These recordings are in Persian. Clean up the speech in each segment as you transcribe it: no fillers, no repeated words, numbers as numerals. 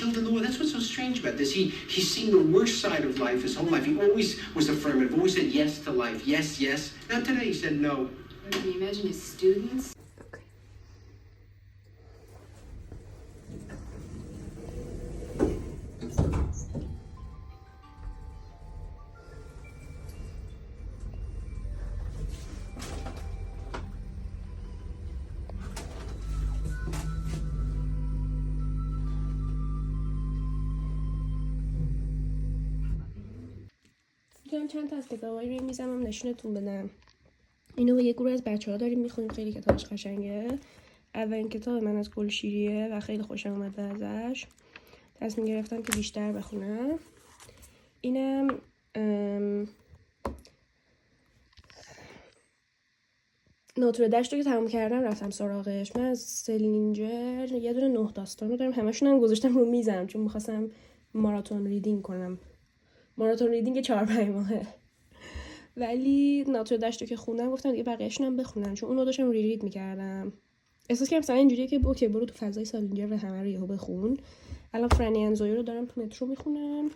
killed in the war. That's what's so strange about this. He's seen the worst side of life his whole life. He always was affirmative, always said yes to life. Yes, yes. Now today he said no. Can you imagine his students? میتونم چند تا از کتابایی روی میزم نشونتون بدم. اینو با یه گروه از بچه‌ها داریم میخونیم، خیلی کتابش قشنگه. اولین کتاب من از گلشیریه و خیلی خوشم اومده ازش. تصمیم گرفتم که بیشتر بخونم. اینم نوتر دشت رو که تموم کردم رفتم سراغش. من از سلینجر یه دونه 9 داستان رو دارم، همشون هم گذاشتم رو میزم چون میخواستم ماراتون ریدینگ کنم. ماراتون ریدینگ 4-5 ماهه. ولی نوتر دشت رو که خوندم گفتم دیگه بقیه‌شون هم بخونم چون اونو داشتم ریرید میکردم. احساس کردم مثلا اینجوریه که اوکی برو تو فضای سالینجر و همه رو یهو بخون. الان فرانی اند زویا رو دارم تو مترو میخونم.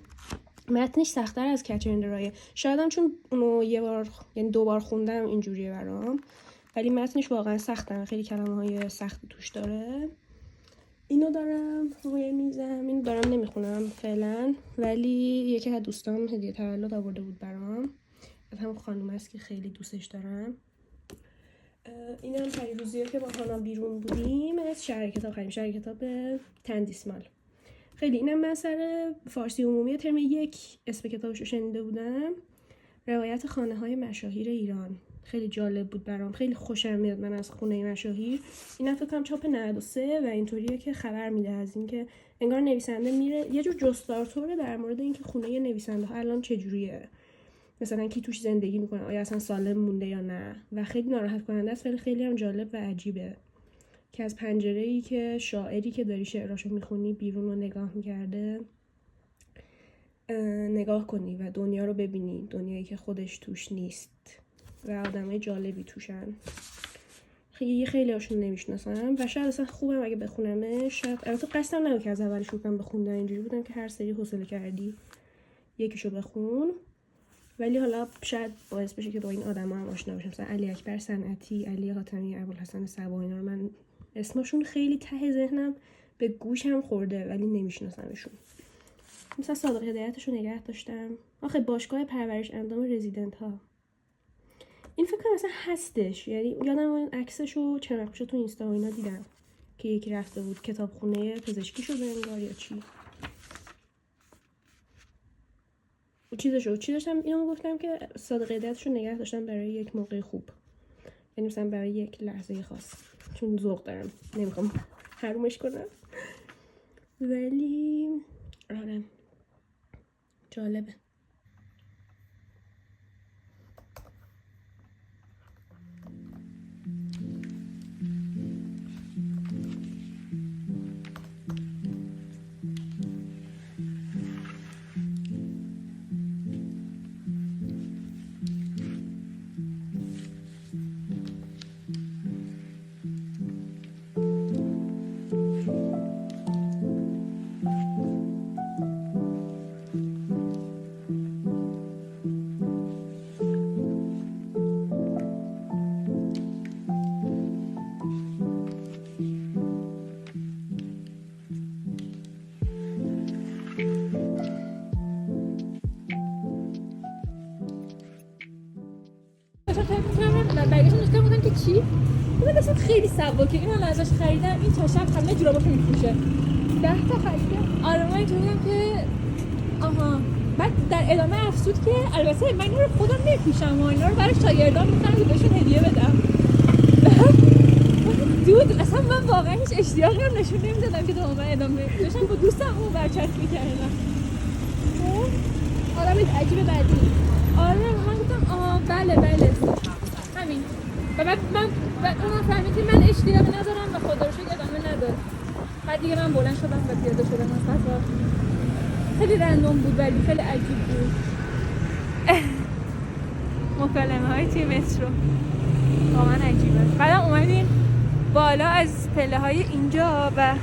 متنش سخت‌تر از کچر این درایه. شایدم چون اونو یه بار یعنی 2 بار خوندم اینجوریه برام. ولی متنش واقعا سخته، خیلی کلمه‌های سختی توش داره. اینو دارم روی میزم. اینو دارم نمیخونم فعلا، ولی یکی از دوستام هدیه تولد آورده بود برام. از همون خانوم است که خیلی دوستش دارم. اینم پریروزیه که با هانا بیرون بودیم از شهر کتاب خریدیم. شهر کتاب تندیسمال. خیلی اینم من سر فارسی عمومی ترم 1 اسم کتابش رو شنیده بودم. روایت خانه‌های مشاهیر ایران. خیلی جالب بود برام. خیلی خوشم میاد من از خونه مشاهیر. اینم فکر کنم چاپ 93 و اینطوریه که خبر میده از اینکه انگار نویسنده میره یه جور جستارتوره در مورد اینکه خونه نویسنده ها الان چجوریه. مثلا کی توش زندگی میکنه، آیا اصلا سالم مونده یا نه. و خیلی ناراحت کننده است، ولی خیلی هم جالب و عجیبه که از پنجره‌ای که شاعری که داری شعراشو میخونی بیرون رو نگاه میکرده نگاه کنی و دنیا رو ببینی، دنیایی که خودش توش نیست و آدمای جالبی توشن. خیلی هاشون نمیشناسم و شاید اصلا خوبم اگه بخونمش. شاید البته قصدم نبود که از اول شروع کنم بخوندن، اینجوری بودم که هر سری حوصله کردی یکیشو بخون. ولی حالا شاید باعث بشه که با این آدما هم آشنا بشم. مثلا علی اکبر صنعتی، علی حاتمی، ابوالحسن صبا، اینا رو من اسمشون خیلی ته ذهنم به گوشم خورده ولی نمیشناسمشون. مثلا صادق هدایتشو نگه داشتم. آخه باشگاه پرورش اندام رزیدنت ها، این فکر کنم مثلا هستش، یعنی یادم اون عکسشو چند وقت تو اینستا و اینا دیدم که یکی رفته بود کتابخونه پزشکی شده انگار یا چی. چی داشتم اینو گفتم که صادق هدایتشو نگه داشتم برای یک موقع خوب، یعنی مثلا برای یک لحظه خاص، چون ذوق دارم نمیخوام حرومش کنم. ولی آره جالبه. چی؟ اون اصلا خیلی سبکه. اینو من ازش خریدم، این تا شب همه جوراباشو میفروشه. 10 تا خریدم. آره من اینطوریم که آها. بعد در ادامه افسود که البته من اینا رو خودم نمیپوشم و اینا رو برای شاگردان می‌خرم که بهشون هدیه بدم. دود اصلا من واقعا هیچ اشتیاقی هم نشون نمیدادم که دوام ادامه داشتم با دوستم اون برچسب می‌کردم. آدم عجیبه بعدی. آره من گفتم بله همین. و بعد اون فهمید که من اشتیاقی ندارم و خدا رو شکر ادامه نداد. بعد دیگه من بلند شدم و پیاده شدم از قطار. خیلی رندوم بود ولی خیلی عجیب بود. مکالمه های توی مترو واقعا عجیبه. بعدم اومدیم بالا از پله های اینجا و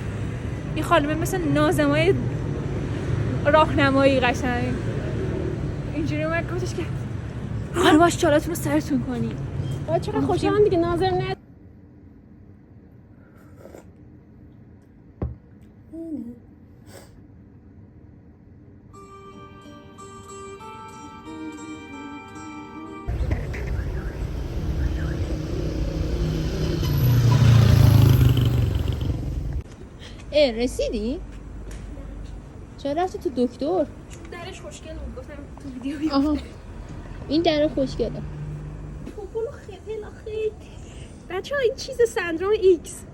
این خانومه مثل نازمای راهنمایی قشنگ اینجوری اومد گفتش که حالا باش چالتون رو سرتون کنی. چقدر خوشحالم دیگه ناظر نه. رسیدی؟ چرا رفتی تو دکتر؟ درش خوشگل بود گفتم تو ویدیو بیام. آها این در خوشگله. پوپولو خیلی خیلی بچه‌ها این چیز سندروم ایکس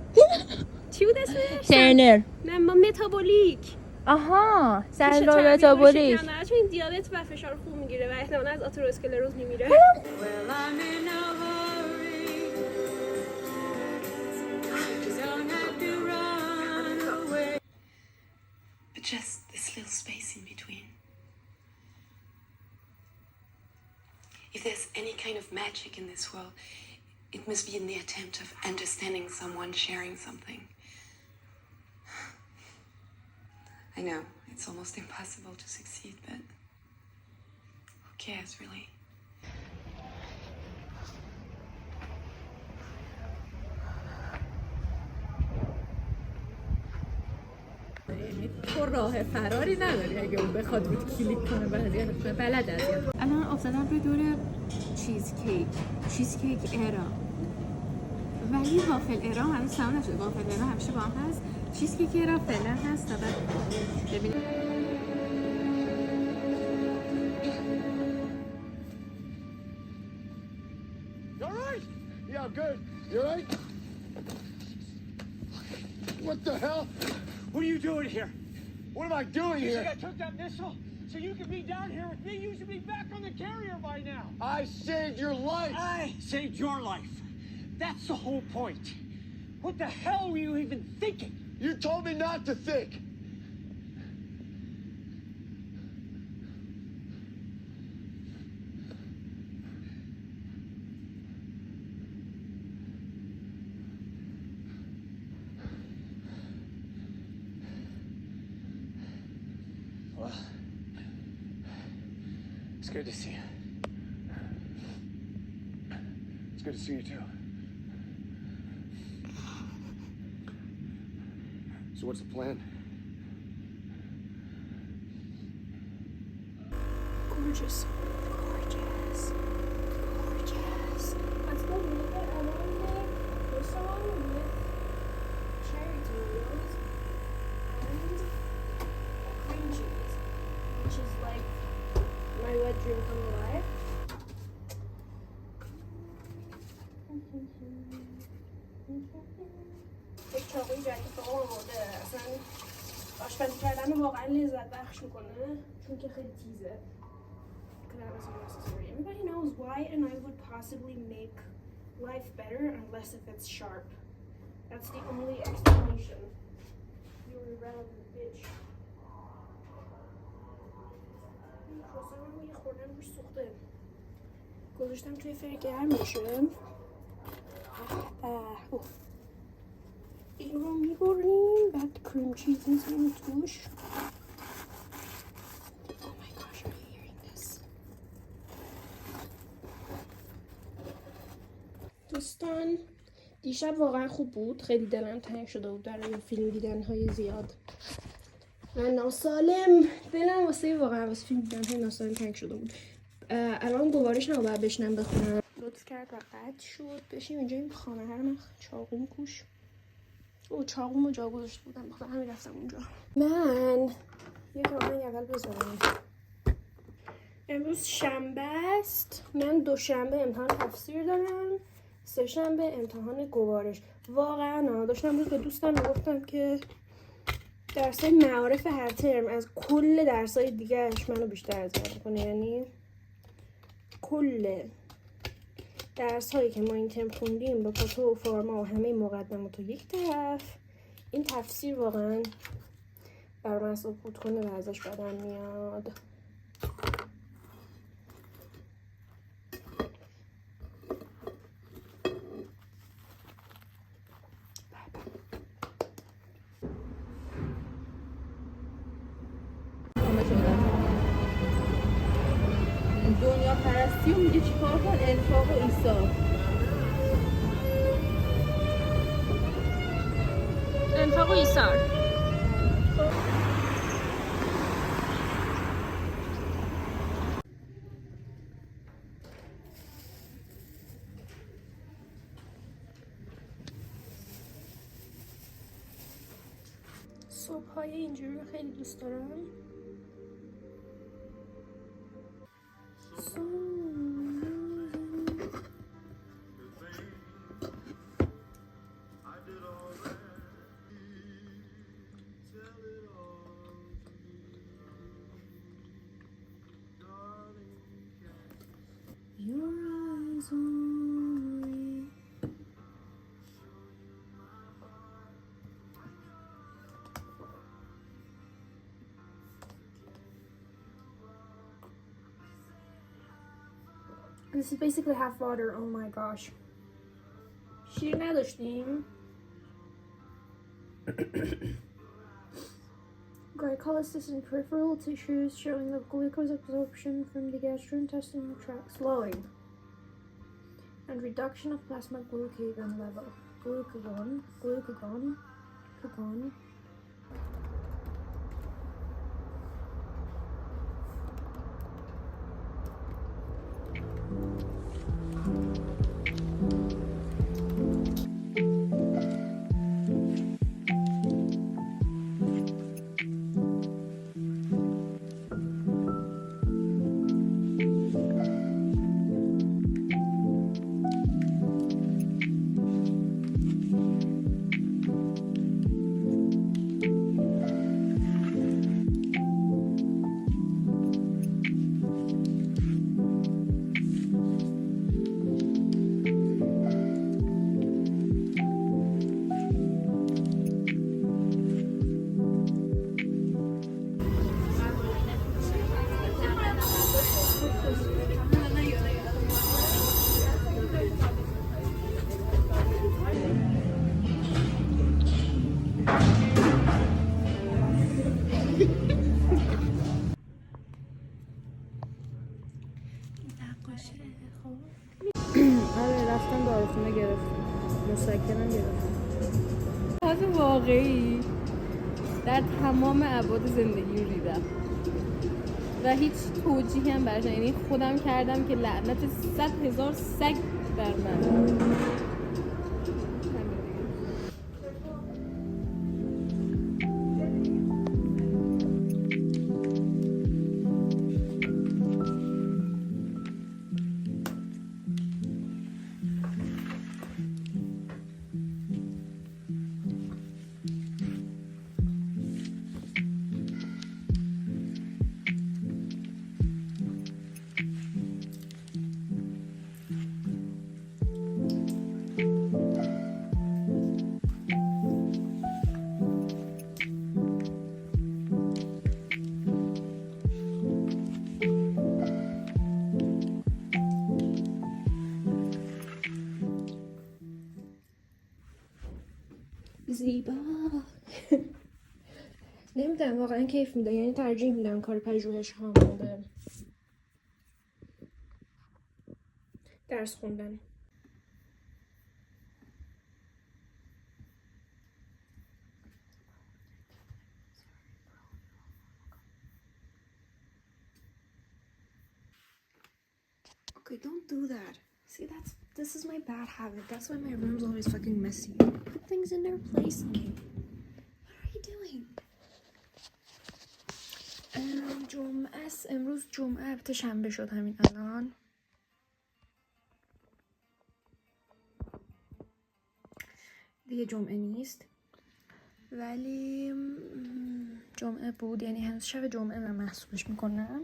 چی بود اسمش؟ ترنر. نه ما متابولیک. آها سندروم متابولیک. چون این دیابت و فشار خون میگیره و احتمالاً از آتروسکلروز میمیره. But just this little space in between. If there's any kind of magic in this world, it must be in the attempt of understanding someone, sharing something. I know, it's almost impossible to succeed, but who cares, really? تو راه فراری نداری اگه اون بخواد بود کلیک کنه بلد از الان افتادم به دور چیز کیک ارا ولی وافل ارا هنوز تمام نشده. وافل ارا همیشه با هم هست. چیز کیک ارا فعلا هست تا بعد ببینیم. You all right? Yeah, I'm good. You all right? What the hell? What are you doing here? What am I doing You think I here? took that missile so you could be down here with me? You should be back on the carrier by now. I saved your life. I saved your life. That's the whole point. What the hell were you even thinking? You told me not to think. Well, it's good to see you. It's good to see you too. So what's the plan? Gorgeous. Gorgeous. Gorgeous. Let's go make it. I want to make this song with cherry tomatoes and cream cheese, which is like my wet dream come alive. یک چاقوی جدید با آورده اصلا آشپزی کردن واقعا لذت بخش میکنه چون که خیلی تیزه. Everybody knows why a knife would possibly make life better unless if it's sharp. That's the only explanation. You're irrelevant bitch. یه خوردم روش سوخته گذاشتم توی فر گرم بشه. این رو میبریم بعد کریم چیز میزنیم توش. Oh my gosh, are you hearing this? دوستان دیشب واقعا خوب بود. خیلی دلم تنگ شده بود برای فیلم دیدن های زیاد و ناسالم. دلم واسه فیلم دیدن های ناسالم تنگ شده بود. الان گوارش نمو باید بشنم بخونم. لطف کرد و قطع شد. بشیم اینجا این خانه هر من چاقوم کوش. او چاقومو جا گذاشته بودم بخاطر همین رفتم اونجا. من یک راهنگ اول بذارم. امروز شنبه است. من دوشنبه امتحان تفسیر دارم. سه شنبه امتحان گوارش. واقعا داشتم روز به دوستم میگفتم که درسای معارف هر ترم از کل درسای دیگهش منو بیشتر اذیت میکنه. یعنی کل درس هایی که ما این ترم خوندیم با پاتو و فارما و همه مقدمات و یک طرف، این تفسیر واقعا برای من سقوط کنه و ازش بدم میاد. دنیا پرستی و میگه چیکار کن؟ انفاق و ایثار. انفاق و ایثار. صبح‌های اینجوری رو خیلی دوست دارم. Your eyes only. This is basically half water. Oh my gosh. شیر نداشتیم. Glycolysis in peripheral tissues showing the glucose absorption from the gastrointestinal tract slowing and reduction of plasma glucagon level. Glucagon. آره رفتم داروخونه گرفتم. مسکنم گرفتم. حالت واقعی در تمام ابعاد زندگی رو دیدم و هیچ توجیهی هم برش نه. یعنی خودم کردم که لعنت 100,000 سگ بر من. زیبا. نمیدونم واقعا کیف میدم. یعنی ترجیح میدم کار پژوهش ها به درس خوندن. Okay, don't do that. See, this is my bad habit. That's why my room's always fucking messy. Put things in their place, okay? What are you doing? جمعه است. امروز جمعه. البته شنبه شد همین الان. دیگه جمعه نیست. ولی جمعه بود. یعنی هنوز شب جمعه من محسوبش میکنم.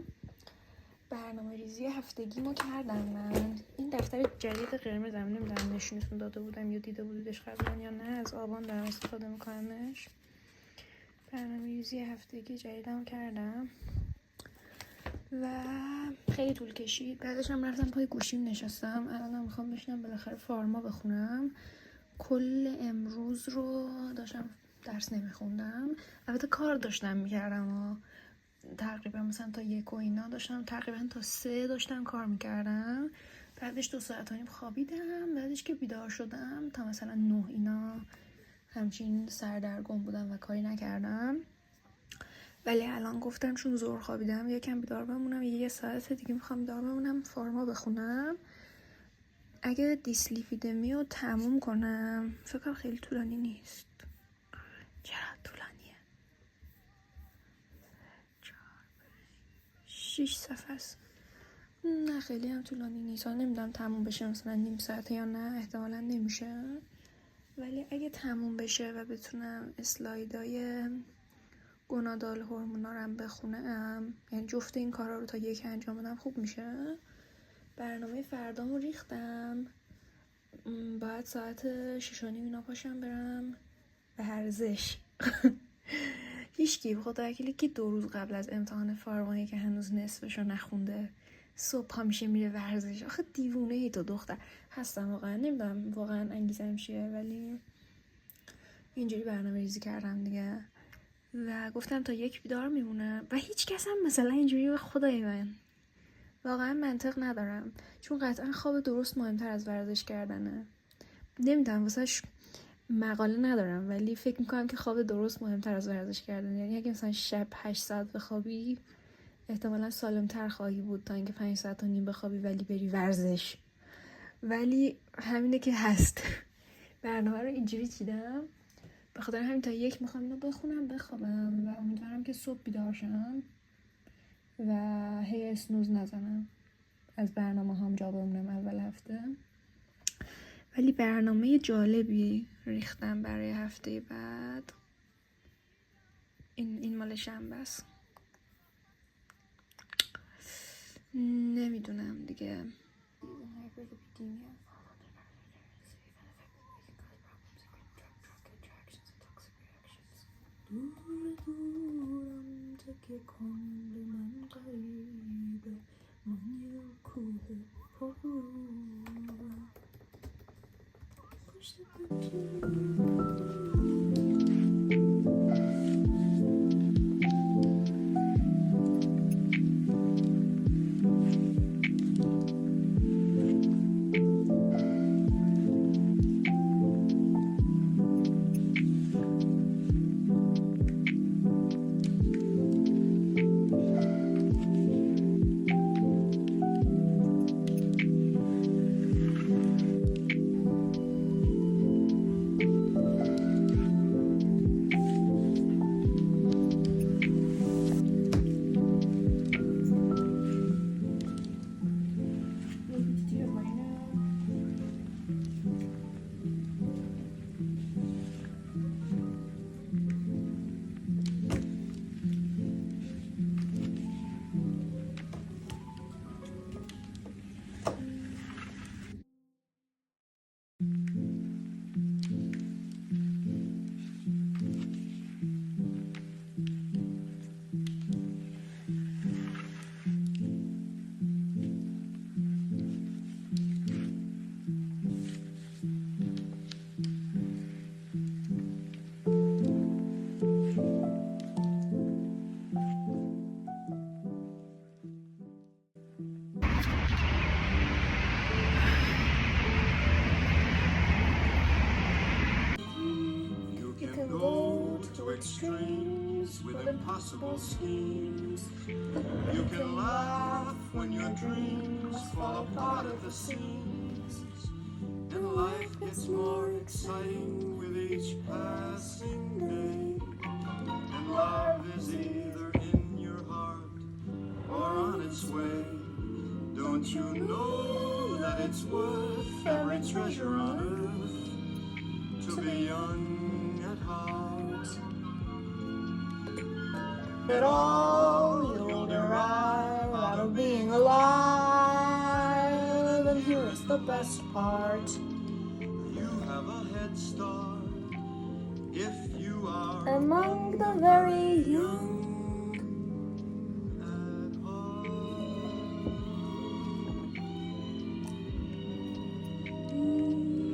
برنامه ریزی هفتگیمو کردم من. این دفتر جدید قرمزم نمیدونم نشونتون داده بودم یا دیده بودیدش قبلا یا نه. از آبان دارم استفاده میکنمش. برنامه ریزی هفتگی جدیدم کردم و خیلی طول کشید. بعدش هم رفتم پای گوشیم نشستم. الانم میخوام بشینم بالاخره فارما بخونم. کل امروز رو داشتم درس نمیخوندم. البته کار داشتم میکردم تقریبا مثلا تا 1 و اینا داشتم، تقریبا تا 3 داشتم کار میکردم. بعدش 2 ساعت و نیم خوابیدم. بعدش که بیدار شدم تا مثلا 9 اینا همچین سردرگم بودم و کاری نکردم. ولی الان گفتم چون زور خوابیدم یکم بیدار بمونم، 1 ساعت دیگه میخوام بیدار بمونم فارما بخونم. اگه دیسلیپیدمی رو تموم کنم فکرم خیلی طولانی نیست. چرا طولانیه؟ 6 صفحه است. نه خیلی هم طولانی نیست. نمیدونم تموم بشه مثلا نیم ساعته یا نه، احتمالا نمیشه. ولی اگه تموم بشه و بتونم اسلایدای گونادال هورمونا رو بخونم، یعنی جفت این کارا رو تا 1 انجام بدم، خوب میشه. برنامه فردامو ریختم. باید ساعت 6:30 اینا پاشم برم ورزش. هیچکی به خدا وکیلی که 2 روز قبل از امتحان فارمایی که هنوز نصفشو نخونده صبح پا میشه میره ورزش؟ آخه دیوونه ای تو دختر. هستم واقعا نمیدونم واقعا انگیزم چیه، ولی اینجوری برنامه ریزی کردم دیگه و گفتم تا 1 بیدار میمونم و هیچ کس هم مثلا اینجوری به خدای من واقعا منطق ندارم، چون قطعا خواب درست مهمتر از ورزش کردنه. نمیدونم واسهش مقاله ندارم ولی فکر میکنم که خواب درست مهمتر از ورزش کردن. یعنی اگه مثلا شب 8 ساعت بخوابی احتمالا سالمتر خواهی بود تا اینکه 5 ساعت و نیم بخوابی ولی بری ورزش. ولی همینه که هست. برنامه رو اینجوری چیدم به خاطر همین تا 1 میخوام اینو بخونم بخوابم و امیدوارم که صبح بیدار شم و هی اسنوز نزنم از برنامه هم جا بمونم اول هفته. ولی برنامه جالبی ریختم برای هفته بعد. این مال شنبه است. نمیدونم دیگه. دور دورم تکیه کن به من غریبه، من یه کوه پرروم پشت extremes with impossible schemes. You can laugh when your dreams fall apart at the seams, and life gets more exciting with each passing day. And love is either in your heart or on its way. Don't you know that it's worth every treasure on earth to be young at heart? At all you'll derive out of being alive, and here's the best part: you have a head start if you are among the very young.